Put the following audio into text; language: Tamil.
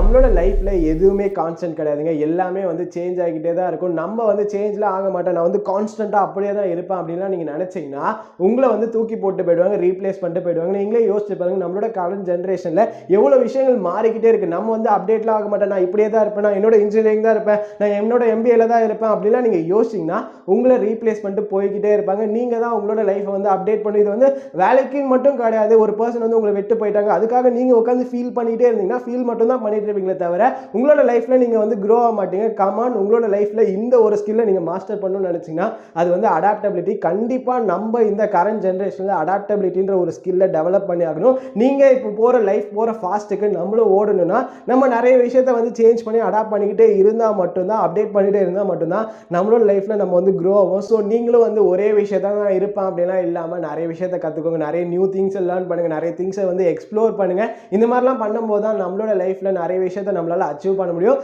நம்மளோட லைஃப்ல எதுவுமே கான்ஸ்டன்ட் கிடையாதுங்க. எல்லாமே வந்து சேஞ்ச் ஆகிக்கிட்டே தான் இருக்கும். நம்ம வந்து சேஞ்ச்லாம் ஆக மாட்டோம். நான் வந்து கான்ஸ்டன்ட்டா அப்படியே தான் இருப்பேன் அப்படின்லாம் நீங்க நினைச்சீங்கன்னா உங்களை வந்து தூக்கி போட்டு போயிடுவாங்க, ரீப்ளேஸ் பண்ணிட்டு போயிடுவாங்க. நீங்களே யோசிச்சு பாருங்க, நம்மளோட கரண்ட் ஜென்ரேஷன்ல எவ்வளவு விஷயங்கள் மாறிக்கிட்டே இருக்கு. நம்ம வந்து அப்டேட்லாம் ஆக மாட்டேன், நான் இப்படியே தான் இருப்பேன், நான் என்னோட இன்ஜினியரிங் தான் இருப்பேன், நான் என்னோட எம்பிஏல தான் இருப்பேன் அப்படிலாம் நீங்க யோசிச்சீங்கன்னா உங்களை ரீப்ளேஸ் பண்ணிட்டு போய்கிட்டே இருப்பாங்க. நீங்க தான் உங்களோட லைஃப்பை வந்து அப்டேட் பண்ணி, இது வந்து வேலைக்குன்னு மட்டும் கிடையாது. ஒரு பர்சன் வந்து உங்களை விட்டு போயிட்டாங்க, அதுக்காக நீங்க உட்காந்து ஃபீல் பண்ணிட்டே இருந்தீங்கன்னா ஃபீல் மட்டும் தான் பண்ணிட்டு இருப்பீங்களே தவிர உங்களோட லைஃப்ல நீங்க வந்து க்ரோ ஆக மாட்டீங்க. கமான், உங்களோட லைஃப்ல இந்த ஒரு ஸ்கில்லை நீங்க மாஸ்டர் பண்ணணும்னு நினைச்சீங்கன்னா அது வந்து அடாப்டபிலிட்டி. கண்டிப்பா நம்ம இந்த கரண்ட் ஜென்ரேஷன்ல அடாப்டபிலிட்டின்ற ஒரு ஸ்கில்லை டெவலப் பண்ணி ஆகணும். நீங்க இப்போ போற லைஃப் போற ஃபாஸ்ட்டுக்கு நம்மளும் ஓடணும்னா நம்ம நிறைய விஷயத்தை வந்து சேஞ்ச் பண்ணி அடாப்ட் பண்ணிக்கிட்டே இருந்தால் மட்டும்தான், அப்டேட் பண்ணிட்டே இருந்தால் மட்டும்தான் நம்மளோட லைஃப்ல நம்ம வந்து க்ரோ ஆகும். ஸோ நீங்களும் வந்து ஒரே விஷயத்த தான் இருப்பேன் அப்படிலாம் இல்லாமல் நிறைய விஷயத்தை கற்றுக்கோங்க, நிறைய நியூ திங்ஸை லேர்ன் பண்ணுங்க, நிறைய திங்ஸை வந்து எக்ஸ்ப்ளோர் பண்ணுங்க. இந்த மாதிரிலாம் பண்ணும்போது தான் நம்மளோட லைஃப்ல நிறைய விஷயத்தை நம்மளால அச்சீவ் பண்ண முடியும்.